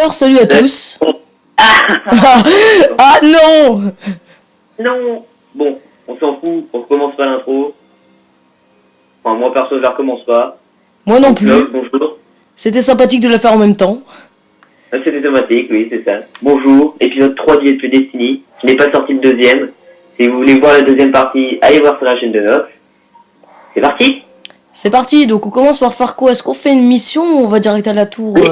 Alors, salut à tous. Ah non. Non. Bon, on s'en fout, on recommence pas l'intro. Enfin, moi perso, je la recommence pas. Moi non plus. Bonjour. C'était sympathique de la faire en même temps. C'était automatique, oui, c'est ça. Bonjour, épisode 3 d'Il plus Destiny, qui n'est pas sorti le deuxième. Si vous voulez voir la deuxième partie, allez voir sur la chaîne de Nox. C'est parti. C'est parti, donc on commence par faire quoi? Est-ce qu'on fait une mission ou on va direct à la tour? Oui.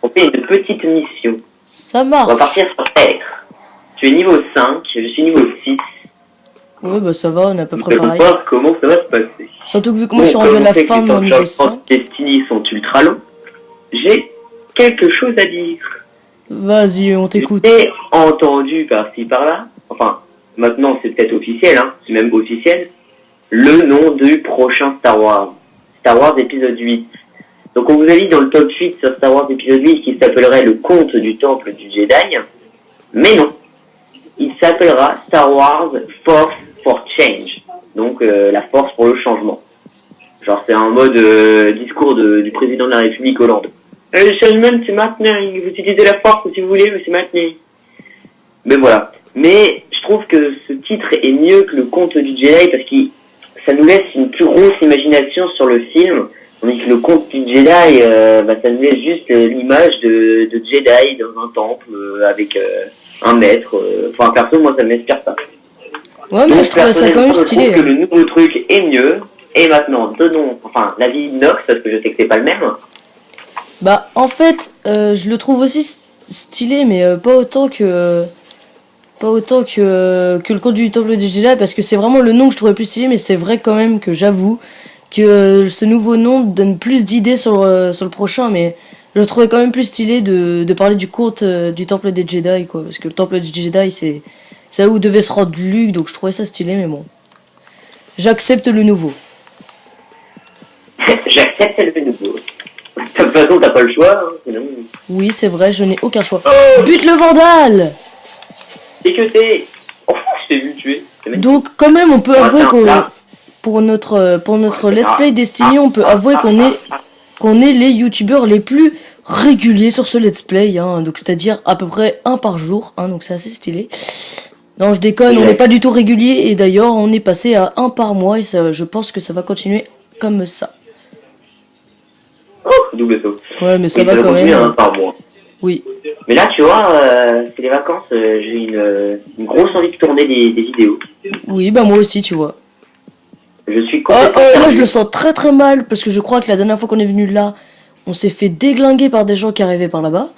On fait une petite mission. Ça marche. On va partir sur Terre. Tu es niveau 5, je suis niveau 6. Ouais, bah ça va, on est à peu près On va pareil. voir comment ça va se passer. Surtout que vu que moi je suis rendu à la fin de mon niveau 5. Destiny sont ultra longs. J'ai quelque chose à dire. Vas-y, on t'écoute. J'ai entendu par-ci par-là, enfin, maintenant c'est peut-être officiel, hein, c'est même officiel, le nom du prochain Star Wars. Star Wars épisode 8. Donc on vous a dit dans le top 8 sur Star Wars épisode 8 qu'il s'appellerait le conte du temple du Jedi, mais non. Il s'appellera Star Wars Force for Change. Donc la force pour le changement. Genre c'est un mode discours du président de la République Hollande. Le changement c'est maintenant, vous utilisez la force si vous voulez, mais c'est maintenant. Mais voilà. Mais je trouve que ce titre est mieux que le conte du Jedi parce que ça nous laisse une plus grosse imagination sur le film. Tandis que le conte du Jedi, ça nous laisse juste l'image de Jedi dans un temple avec un maître. Enfin perso, moi ça m'inspire ça. Ouais, mais je trouve ça quand même stylé. Je trouve que le nouveau truc est mieux. Et maintenant, donnons l'avis de Nox, parce que je sais que c'est pas le même. Bah, en fait, je le trouve aussi stylé, mais pas autant que le conte du temple du Jedi, parce que c'est vraiment le nom que je trouvais plus stylé, mais c'est vrai quand même que j'avoue que ce nouveau nom donne plus d'idées sur le prochain, mais je le trouvais quand même plus stylé de parler du conte du temple des Jedi, quoi, parce que le temple du Jedi, c'est là où devait se rendre Luke, donc je trouvais ça stylé, mais bon. J'accepte le nouveau. J'accepte le nouveau. De toute façon, t'as pas le choix, hein, sinon... Oui, c'est vrai, je n'ai aucun choix. Oh, bute le vandale. Et que t'es... Oh, je t'ai vu tuer. Donc, quand même, on peut avouer qu'on... Pour notre Let's Play Destiny, on peut avouer qu'on est les youtubeurs les plus réguliers sur ce Let's Play, hein, donc c'est-à-dire à peu près un par jour, hein, donc c'est assez stylé. Non, je déconne, on n'est pas du tout régulier, et d'ailleurs, on est passé à un par mois, et ça, je pense que ça va continuer comme ça. Oh, double saut. Ouais, mais ça va quand même. Un par mois. Oui. Mais là, tu vois, c'est les vacances, j'ai une grosse envie de tourner des vidéos. Oui, bah moi aussi, tu vois. Je suis complètement là, je le sens très très mal, parce que je crois que la dernière fois qu'on est venu là, on s'est fait déglinguer par des gens qui arrivaient par là-bas.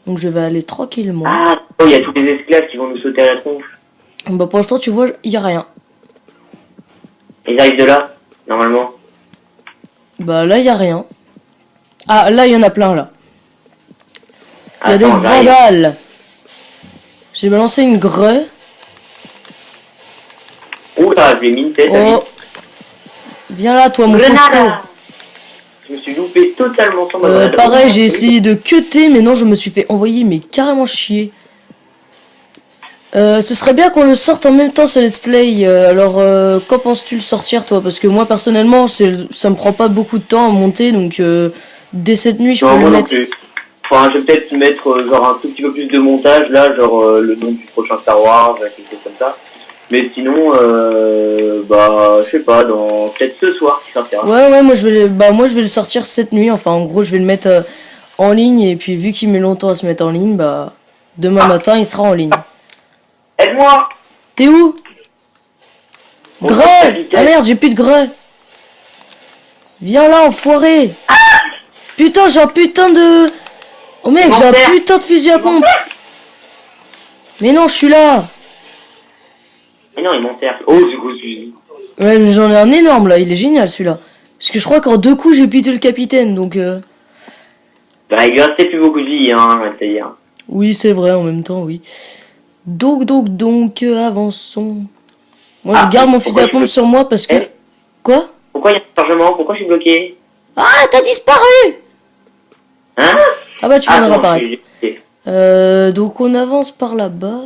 Donc je vais aller tranquillement. Ah, il y a tous les esclaves qui vont nous sauter à la tronche. Bah pour l'instant, tu vois, il y a rien. Ils arrivent de là, normalement. Bah là, il y a rien. Ah, là, il y en a plein, là. Il y a des vandales. J'ai balancé une grue. Oula, j'ai mis une tête. Oh. Viens là, toi, mon coco. Je me suis loupé totalement sur ma pareil, j'ai essayé de cutter, mais non, je me suis fait envoyer, mais carrément chier. Ce serait bien qu'on le sorte en même temps, ce let's play. Alors, quand penses-tu le sortir, toi? Parce que moi, personnellement, ça me prend pas beaucoup de temps à monter, donc dès cette nuit, je peux le mettre. Enfin, je vais peut-être mettre genre un tout petit peu plus de montage, là, genre le nom du prochain Star Wars, quelque chose comme ça. Mais sinon, je sais pas, peut-être ce soir qui sortira. Ouais, moi je vais le sortir cette nuit. Enfin, en gros, je vais le mettre en ligne, et puis vu qu'il met longtemps à se mettre en ligne, bah demain matin, il sera en ligne. Aide-moi! T'es où? Greu! Ah merde, j'ai plus de greu. Viens là, enfoiré! Putain, j'ai un putain de... Oh mec, j'ai un putain de fusil à pompe! Mais non, je suis là! Mais non, il m'enterre. Oh, c'est gros fusil. Ouais, mais j'en ai un énorme là, il est génial celui-là. Parce que je crois qu'en 2 coups, j'ai buté le capitaine, donc... Bah, il lui restait plus beaucoup de vie, hein, c'est-à-dire. Oui, c'est vrai, en même temps, oui. Donc, avançons. Moi, je garde mon fusil à pompe sur moi parce que... Quoi? Pourquoi il y a un chargement? Pourquoi je suis bloqué? Ah, t'as disparu! Hein? Ah bah, tu viens de réapparaître. Donc, on avance par là-bas.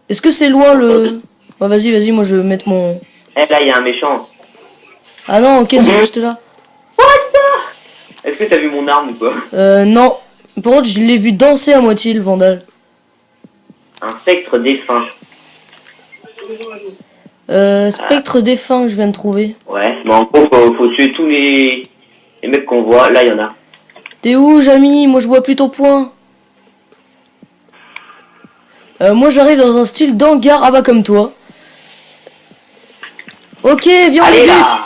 Est-ce que c'est loin le... Bah, vas-y, moi, je vais mettre mon... Eh, là, il y a un méchant. Ah non, ok, c'est juste là. What the... Est-ce que t'as vu mon arme ou quoi? Non. Par contre, je l'ai vu danser à moitié, le Vandal. Un spectre défunt. Spectre défunt que je viens de trouver. Ouais, mais en gros, faut tuer tous les mecs qu'on voit. Là, il y en a. T'es où, Jamy? Moi, je vois plus ton point. Moi, j'arrive dans un style d'hangar, ah bah comme toi. Ok, viens, on Allez, les là. bute.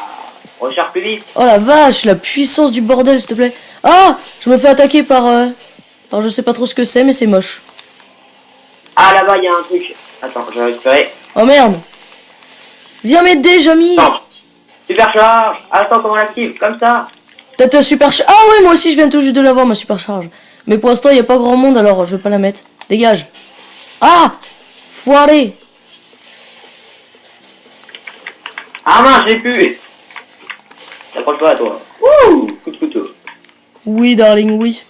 Recharge plus vite. Oh la vache, la puissance du bordel, s'il te plaît. Ah, je me fais attaquer par je sais pas trop ce que c'est, mais c'est moche. Ah, là-bas, il y a un truc. Attends, je vais récupérer. Oh merde. Viens m'aider, Jamy. Attends. Supercharge. Attends, comment on l'active? Comme ça. T'as ta supercharge. Ah ouais, moi aussi, je viens tout juste de l'avoir, ma supercharge. Mais pour l'instant, il n'y a pas grand monde, alors je vais pas la mettre. Dégage. Ah, foiré. Ah mince, j'ai pu. T'approches pas à toi. Wouh, coup de couteau. Oui, darling, oui.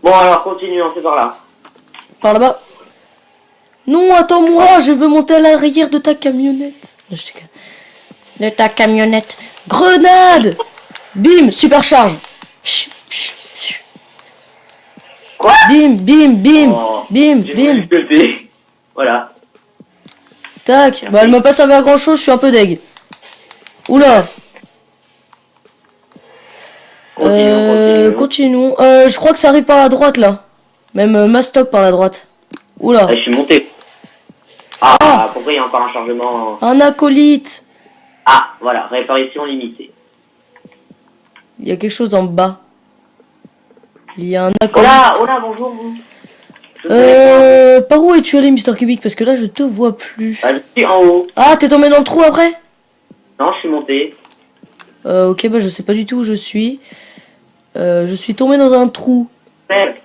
Bon, alors, continuons, c'est par là. Par là-bas. Non, attends-moi, je veux monter à l'arrière de ta camionnette. De ta camionnette. Grenade. Bim, supercharge. Quoi? Bim, bim, bim. Oh, Bim, j'ai bim. voulu le côté. Voilà. Tac. Bah, elle m'a pas servi à grand chose, je suis un peu deg. Oula. Continuons. Je crois que ça arrive par la droite là. Même Mastoc par la droite. Oula. Ah, je suis monté. Ah, pourquoi il y a encore un chargement? Un acolyte. Ah, voilà, réparation limitée. Il y a quelque chose en bas. Il y a un Oh acolyte. là, bonjour vous. Par où es-tu allé, Mister Cubic? Parce que là, je te vois plus. Ah, je suis en haut. Ah, t'es tombé dans le trou après? Non, je suis monté. Ok, bah je sais pas du tout où je suis. Je suis tombé dans un trou. Merde.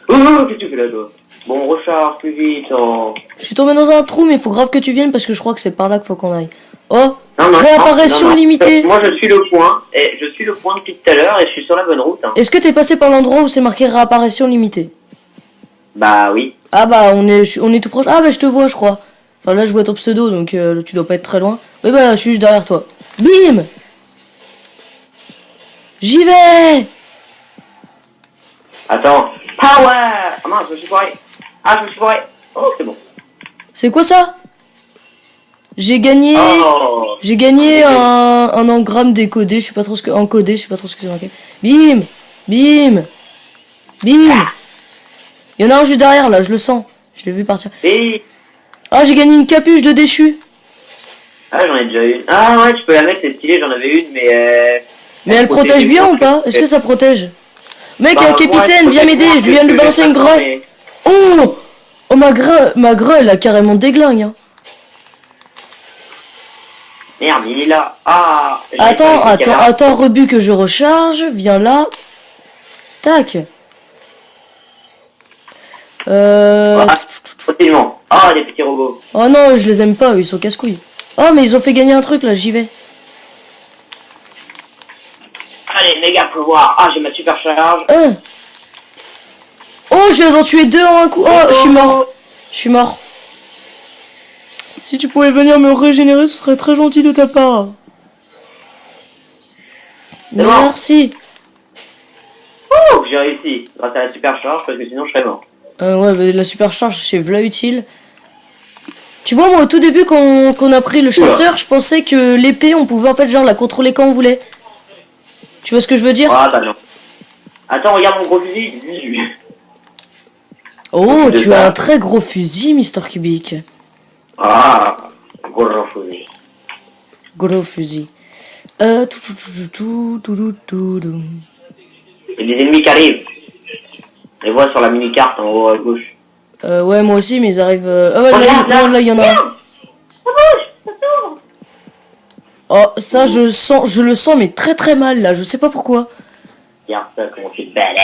Oh, qu'est-ce que tu fais là, toi? Bon, recharge plus vite. Oh. Je suis tombé dans un trou, mais il faut grave que tu viennes parce que je crois que c'est par là qu'il faut qu'on aille. Oh, Non, réapparition non. limitée. Moi, je suis le point. Et je suis le point depuis tout à l'heure et je suis sur la bonne route. Hein. Est-ce que t'es passé par l'endroit où c'est marqué réapparition limitée? Bah oui. Ah bah on est tout proche. Ah bah je te vois, je crois. Enfin là je vois ton pseudo, donc tu dois pas être très loin. Oui bah je suis juste derrière toi. Bim. J'y vais. Attends. Power. Ah mince, je me suis foiré. Ah, je me suis foiré. Oh, c'est bon. C'est quoi ça? J'ai gagné. Oh. J'ai gagné un engramme décodé, je sais pas trop ce que. Encodé, je sais pas trop ce que c'est marqué. Bim. Bim. Bim. Il y en a un juste derrière là, je le sens. Je l'ai vu partir. Et... Ah, j'ai gagné une capuche de déchu. Ah, j'en ai déjà une. Ah ouais, tu peux la mettre, c'est stylé, j'en avais une, mais... Mais elle protège bien ou pas? Est-ce que ça protège? Mec, Bah, capitaine, viens m'aider, je viens de balancer une grêle. Oh! Oh, ma grêle, elle a carrément déglingue, hein. Merde, il est là. Ah. Attends, rebut que je recharge. Viens là. Tac. Tranquillement. Ah, les petits robots. Oh non, je les aime pas, ils sont casse-couilles. Oh, mais ils ont fait gagner un truc là, j'y vais. Allez, méga pouvoir. Ah, j'ai ma supercharge. Oh, je viens d'en tuer deux en un coup. Oh, je suis mort. Je suis mort. Si tu pouvais venir me régénérer, ce serait très gentil de ta part. Merci. Oh, j'ai réussi. Grâce à la supercharge, parce que sinon je serais mort. Ouais, mais la supercharge, c'est v'là utile. Tu vois, moi, au tout début, qu'on a pris le chasseur, je pensais que l'épée, on pouvait en fait, genre, la contrôler quand on voulait. Tu vois ce que je veux dire? Ah, non. Attends, regarde mon gros fusil. Oh, tu as un très gros fusil, Mister Cubic. Ah, gros fusil. Gros fusil. Il y a des ennemis qui arrivent. Je les vois sur la mini-carte en haut à gauche. Ouais, moi aussi, mais ils arrivent... Ah ouais, là, il y en a un. Oh, ça, je le sens, mais très très mal, là. Je sais pas pourquoi. Regarde ça, comment tu te balèzes.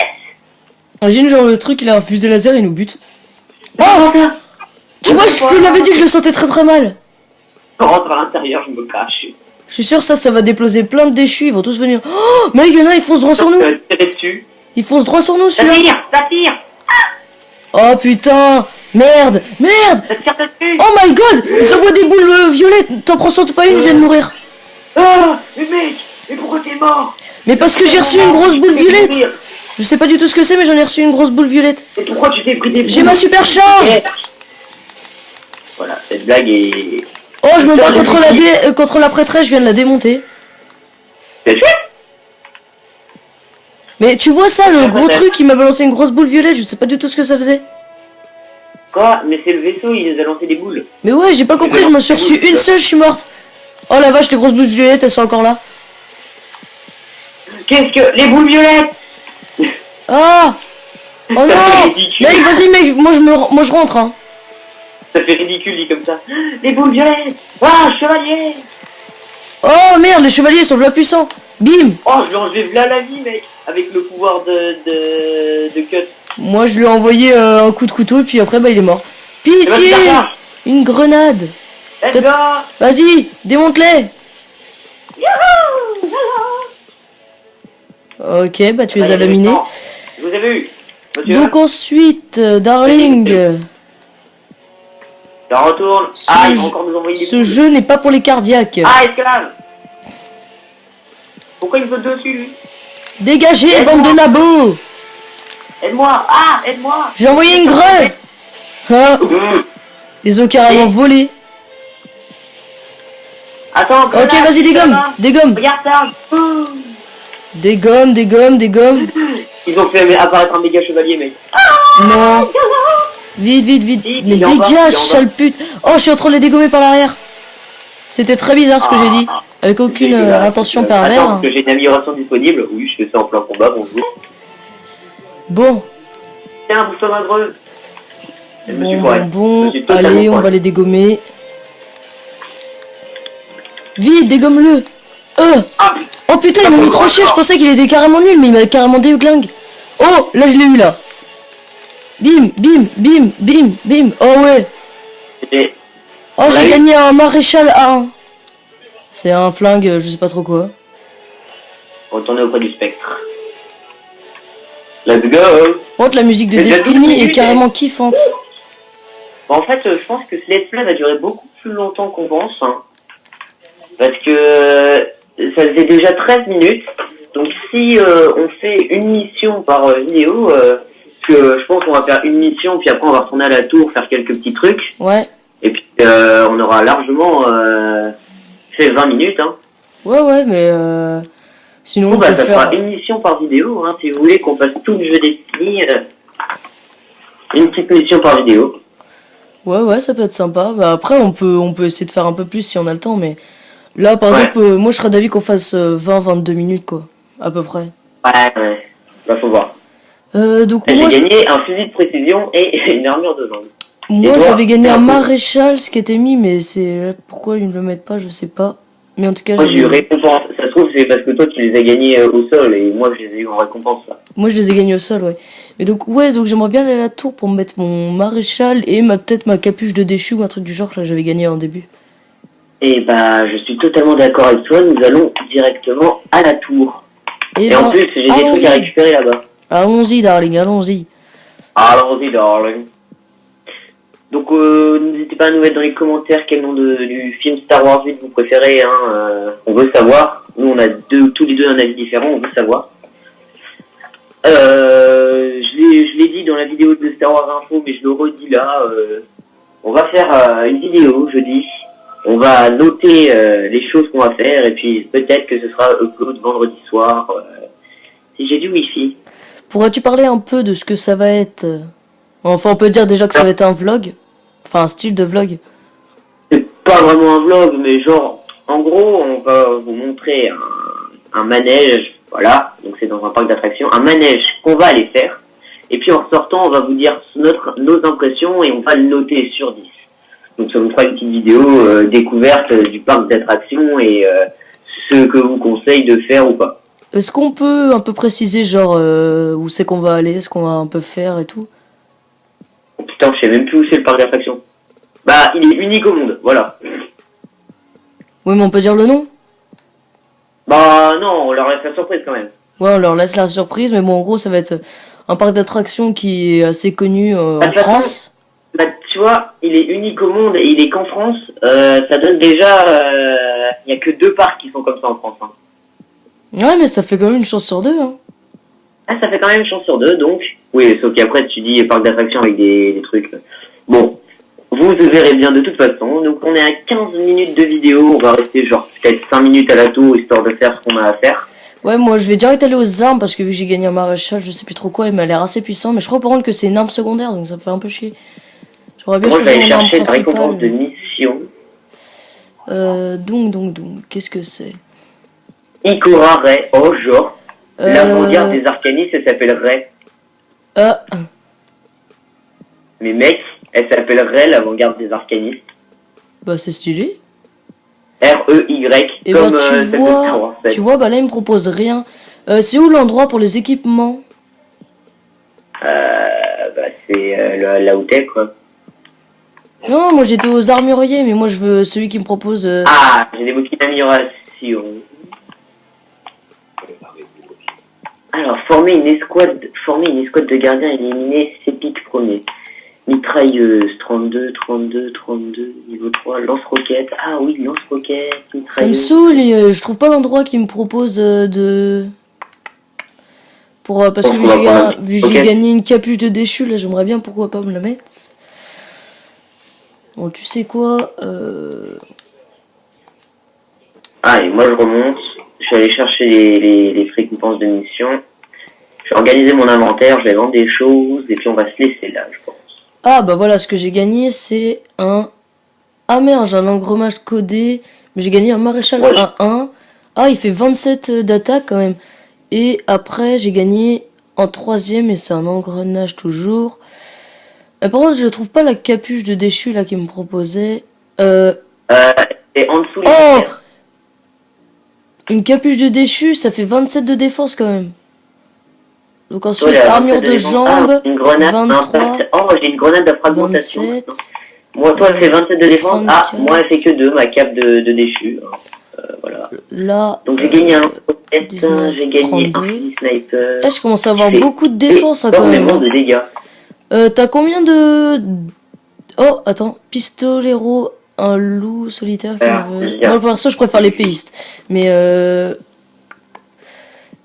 Imagine, genre, le truc, il a un fusée laser, il nous bute. Oh! Tu vois, je te l'avais dit que je le sentais très très mal. Je rentre à l'intérieur, je me cache. Je suis sûr, ça va déposer plein de déchus, ils vont tous venir. Oh, mec, il y en a, ils foncent droit sur nous. Ils foncent droit sur nous, celui-là. Ça tire. Oh putain, merde. Ça tire dessus. Oh my god, ils envoient des boules violettes. T'en prends surtout pas une, je viens de mourir. Oh, mais mec, mais pourquoi t'es mort? Mais parce que j'ai reçu une grosse boule violette. Je sais pas du tout ce que c'est, mais j'en ai reçu une grosse boule violette. Et pourquoi tu t'es pris des boules? J'ai ma super charge. Voilà, cette blague est... Oh, je me bats contre la prêtresse, je viens de la démonter. C'est fait. Mais tu vois ça, le gros truc, il m'a balancé une grosse boule violette, je sais pas du tout ce que ça faisait. Quoi? Mais c'est le vaisseau, il nous a lancé des boules. Mais ouais, j'ai pas compris, je m'en suis reçu une seule, je suis morte. Oh la vache, les grosses boules violettes, elles sont encore là. Qu'est-ce que... Les boules violettes? Ah. Oh non. Mec, vas-y mec, moi je rentre hein. Ça fait ridicule dit comme ça. Les boules violettes. Ah, chevalier. Oh merde, les chevaliers sont là puissants. Bim. Oh, je lui ai enlevé là la vie, mec. Avec le pouvoir de cut. Moi je lui ai envoyé un coup de couteau et puis après bah il est mort. Pitié. Une grenade. Let's go. Vas-y, démonte-les. Ok, bah tu les as laminés. Je vous ai vu. Monsieur. Donc ensuite, Darling. Ça retourne. Ah, ils vont encore nous envoyer des ce jeu n'est pas pour les cardiaques. Ah, esclave. Pourquoi il me saute dessus, lui? Dégagez, bande de nabos. Aide-moi. Ah, aide-moi. J'ai envoyé une greu. Hein? Ils ont carrément volé. Attends, ok, vas-y, dégomme. Dégomme. Regarde ça. Dégomme, dégomme, dégomme. Ils ont fait apparaître un méga chevalier, mec. Non. Vite, vite, vite. Mais dégage, sale pute. Oh, je suis en train de les dégommer par l'arrière. C'était très bizarre ce que j'ai dit. Avec aucune intention pervers. Attends, parce que j'ai une amélioration disponible. Oui, je fais ça en plein combat, bonjour. Bon. Tiens, bouge-toi ma greu. Bon. Allez, on va les dégommer. Vite, dégomme-le. Oh putain, il m'a mis trop cher. Je pensais qu'il était carrément nul, mais il m'a carrément déglingue. Oh, là, je l'ai eu, là. Bim, bim, bim, bim, bim. Oh ouais. Oh, j'ai gagné un maréchal A1. C'est un flingue, je sais pas trop quoi. Retournez auprès du spectre. Let's go. Oh, la musique de Destiny est carrément kiffante. En fait, je pense que ce let's play va durer beaucoup plus longtemps qu'on pense. Hein. Parce que ça faisait déjà 13 minutes. Donc si on fait une mission par vidéo, que je pense qu'on va faire une mission, puis après on va retourner à la tour, faire quelques petits trucs. Ouais. Et puis on aura largement fait 20 minutes. Hein. Ouais, mais sinon on peut ça faire... fera une mission par vidéo, hein, si vous voulez qu'on fasse tout le jeu Destiny. Une petite mission par vidéo. Ouais, ça peut être sympa. Bah, après, on peut essayer de faire un peu plus si on a le temps, mais là, par exemple, moi, je serais d'avis qu'on fasse 20-22 minutes, quoi, à peu près. Ouais. Bah, faut voir. Donc j'ai gagné un fusil de précision et une armure de jambe. Moi, j'avais gagné un maréchal, ce qui était mis, mais c'est pourquoi ils ne le mettent pas, je sais pas. Mais en tout cas, moi, j'ai eu récompense. Ça se trouve, c'est parce que toi, tu les as gagnés au sol et moi, je les ai eu en récompense. Là. Moi, je les ai gagnés au sol, ouais. Mais donc, donc j'aimerais bien aller à la tour pour me mettre mon maréchal et peut-être ma capuche de déchu ou un truc du genre que j'avais gagné en début. Et bah, je suis totalement d'accord avec toi. Nous allons directement à la tour. Et en plus, j'ai des trucs à récupérer là-bas. Allons-y, darling, allons-y. Allons-y, darling. Donc, n'hésitez pas à nous mettre dans les commentaires quel nom du film Star Wars 8 vous préférez. Hein, on veut savoir. Nous, on a tous les deux un avis différent. On veut savoir. Je l'ai dit dans la vidéo de Star Wars Info, mais je le redis là. On va faire une vidéo jeudi. On va noter les choses qu'on va faire et puis peut-être que ce sera upload vendredi soir. Si j'ai du wifi. Pourrais-tu parler un peu de ce que ça va être? Enfin, on peut dire déjà que ça va être un vlog. Enfin, un style de vlog. C'est pas vraiment un vlog, mais genre, en gros, on va vous montrer un manège. Voilà, donc c'est dans un parc d'attractions. Un manège qu'on va aller faire. Et puis en sortant, on va vous dire nos impressions et on va le noter sur 10. Donc ça vous fera une petite vidéo découverte du parc d'attractions et ce que vous conseille de faire ou pas. Est-ce qu'on peut un peu préciser genre où c'est qu'on va aller, ce qu'on va un peu faire et tout? Oh, putain, je sais même plus où c'est le parc d'attractions. Bah, il est unique au monde, voilà. Oui, mais on peut dire le nom? Bah non, on leur laisse la surprise quand même. Ouais, on leur laisse la surprise, mais bon, en gros, ça va être un parc d'attractions qui est assez connu en France. Bah, tu vois, il est unique au monde et il est qu'en France. Ça donne déjà... Il n'y a que 2 parcs qui sont comme ça en France. Hein. Ouais, mais ça fait quand même une chance sur 2. Hein. Ah, ça fait quand même chance sur 2, donc. Oui, sauf qu'après, tu dis parc d'attraction avec des trucs. Bon. Vous verrez bien de toute façon. Donc, on est à 15 minutes de vidéo. On va rester genre peut-être 5 minutes à la tour, histoire de faire ce qu'on a à faire. Ouais, moi, je vais direct aller aux armes, parce que vu que j'ai gagné un maréchal, je sais plus trop quoi, il m'a l'air assez puissant. Mais je crois par contre que c'est une arme secondaire, donc ça me fait un peu chier. J'aurais bien Moi, je vais choisi aller mon arme chercher la récompense de principale. mission. Donc, qu'est-ce que c'est? Ikora Ray. Oh, genre. L'avant-garde des Arcanis, elle s'appelle Ray. Mais mec, elle s'appellerait l'avant-garde des Arcanistes. Bah c'est stylé. R-E-Y. Et comme bah tu vois, bah là il me propose rien. C'est où l'endroit pour les équipements? Bah c'est là où t'es quoi. Non, moi j'étais aux armuriers, mais moi je veux celui qui me propose... Ah, j'ai des mots-clés d'amélioration. Alors, former une escouade de gardiens, éliminer ses pics premiers. Mitrailleuse, 32, niveau 3, lance-roquette. Ah oui, lance-roquette, Ça me mitrailleuse. saoule et je trouve pas l'endroit qui me propose de... Parce que vu que j'ai gagné une capuche de déchu, là j'aimerais bien pourquoi pas me la mettre. Bon, tu sais quoi Ah, et moi je remonte. Je vais aller chercher les récompenses de mission. Je vais organiser mon inventaire, je vais vendre des choses, et puis on va se laisser là, je pense. Ah, bah voilà, ce que j'ai gagné, c'est un... Ah merde, j'ai un engrenage codé, mais j'ai gagné un maréchal Ouais. A1. Ah, il fait 27 d'attaque quand même. Et après, j'ai gagné en 3ème, et c'est un engrenage toujours. Par contre, je trouve pas la capuche de déchu là qu'il me proposait. Et en dessous, Oh, une capuche de déchu, ça fait 27 de défense quand même. Donc ensuite, armure de jambes, une grenade, 23, oh, j'ai une grenade de fragmentation. 27. Moi, toi, elle fait 27 de défense. 34. Ah, moi, elle fait que 2, ma cape de déchu. Voilà. Là, Donc, j'ai gagné un roquette, 19, j'ai gagné 32. un sniper. je commence à avoir beaucoup de défense hein, quand même. Énormément de dégâts. T'as combien de... Oh, attends, pistolero, un loup solitaire qui me... Moi, perso, je préfère les péistes. Mais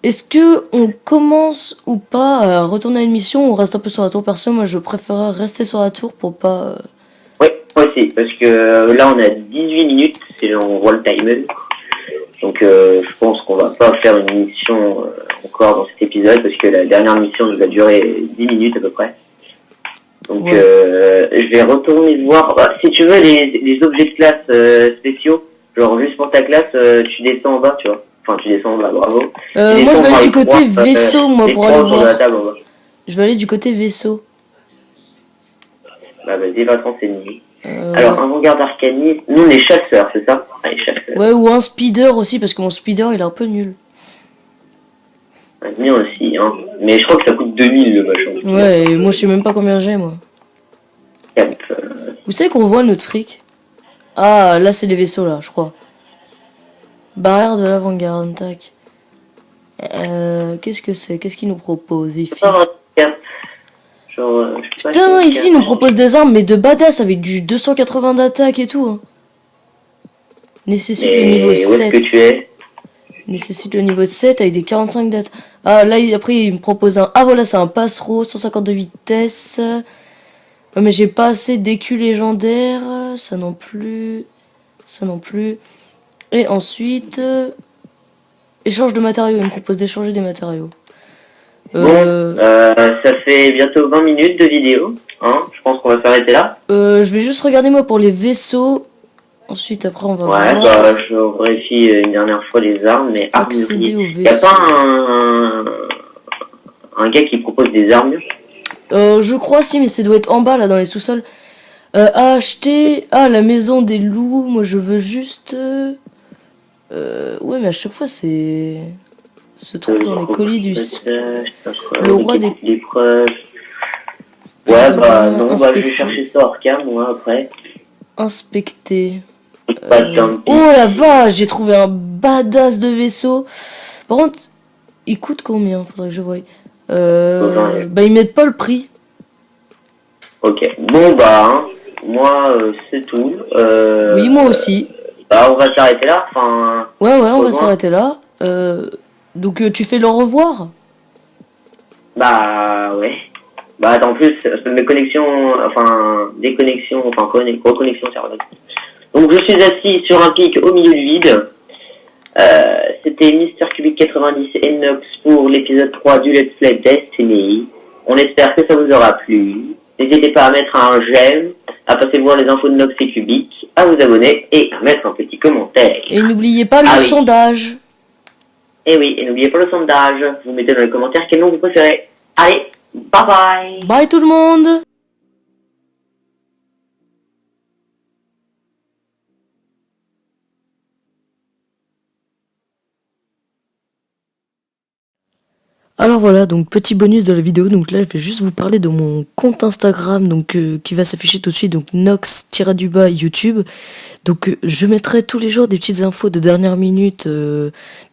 est-ce que on commence ou pas à retourner à une mission ou on reste un peu sur la tour? Perso, moi, je préférerais rester sur la tour pour pas... Oui, moi aussi, parce que là, on a 18 minutes, on voit le timer. Donc, je pense qu'on va pas faire une mission encore dans cet épisode, parce que la dernière mission nous a duré 10 minutes à peu près. Donc, ouais. Je vais retourner voir. Bah, si tu veux, les objets de classe spéciaux, genre juste pour ta classe, tu descends en bas, tu vois. Enfin, tu descends en bas, bravo. Moi, je vais aller du côté vaisseau, moi, pour aller voir. Table, en bas. Je vais aller du côté vaisseau. Bah, vas-y, va te renseigner. Alors, avant-garde arcaniste, nous, on est chasseurs, c'est ça? Ah, les chasseurs. Ouais, ou un speeder aussi, parce que mon speeder, il est un peu nul. Mien aussi, hein. Mais je crois que ça coûte 2000 le machin. Ouais, et moi je sais même pas combien j'ai, moi. Vous savez qu'on voit notre fric? Ah, là c'est les vaisseaux, là, je crois. Barrière de l'avant-garde, tac. Qu'est-ce que c'est? Qu'est-ce qu'il nous propose, ici? Putain, ici il nous propose des armes, mais de badass, avec du 280 d'attaque et tout. Hein. Nécessite le niveau 7. Où est-ce que tu es? Nécessite le niveau 7 avec des 45 d'attaque. Ah, là, après, il me propose un... Ah, voilà, c'est un passereau, 150 de vitesse. Ouais, mais j'ai pas assez d'écus légendaires. Ça non plus. Ça non plus. Et ensuite... échange de matériaux. Il me propose d'échanger des matériaux. Bon, ça fait bientôt 20 minutes de vidéo. Hein, je pense qu'on va s'arrêter là. Je vais juste regarder, moi, pour les vaisseaux. Ensuite, après, on va voir. Ouais, bah, je vérifie une dernière fois les armes, mais accéder au vaisseau. Y a pas un gars qui propose des armures? Je crois si, mais ça doit être en bas, là, dans les sous-sols. Acheter... Ah, la maison des loups. Moi, je veux juste... Ouais, mais à chaque fois, c'est... se trouve dans les colis du... Le roi des... l'épreuve. Ouais, bah, non, bah, je vais chercher ça hors cam, moi, après. Inspecter. Oh la vache, j'ai trouvé un badass de vaisseau. Par contre, il coûte combien? Faudrait que je voie. Bah, ils mettent pas le prix. Ok, bon, bah, hein, moi, c'est tout. Oui, moi aussi. Bah, on va s'arrêter là, enfin... Ouais, on va s'arrêter là. Donc, tu fais le revoir? Bah ouais. Bah en plus, mes connexions, enfin déconnexion, enfin reconnexion serveuse. Donc je suis assis sur un pic au milieu du vide. C'était Mister Cubic 90 et Nox pour l'épisode 3 du Let's Play Destiny. On espère que ça vous aura plu. N'hésitez pas à mettre un j'aime, à passer voir les infos de Nox et Cubic, à vous abonner et à mettre un petit commentaire. Et n'oubliez pas le sondage. Et oui, et n'oubliez pas le sondage. Vous mettez dans les commentaires quel nom vous préférez. Allez, bye bye. Bye tout le monde. Alors voilà, donc petit bonus de la vidéo, donc là je vais juste vous parler de mon compte Instagram, donc qui va s'afficher tout de suite, donc Nox-du-bas YouTube. Donc je mettrai tous les jours des petites infos de dernière minute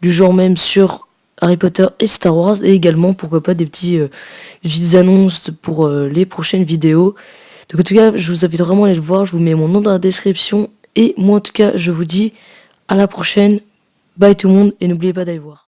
du jour même sur Harry Potter et Star Wars, et également pourquoi pas des petites annonces pour les prochaines vidéos. Donc en tout cas, je vous invite vraiment à aller le voir, je vous mets mon nom dans la description, et moi en tout cas je vous dis à la prochaine, bye tout le monde, et n'oubliez pas d'aller voir.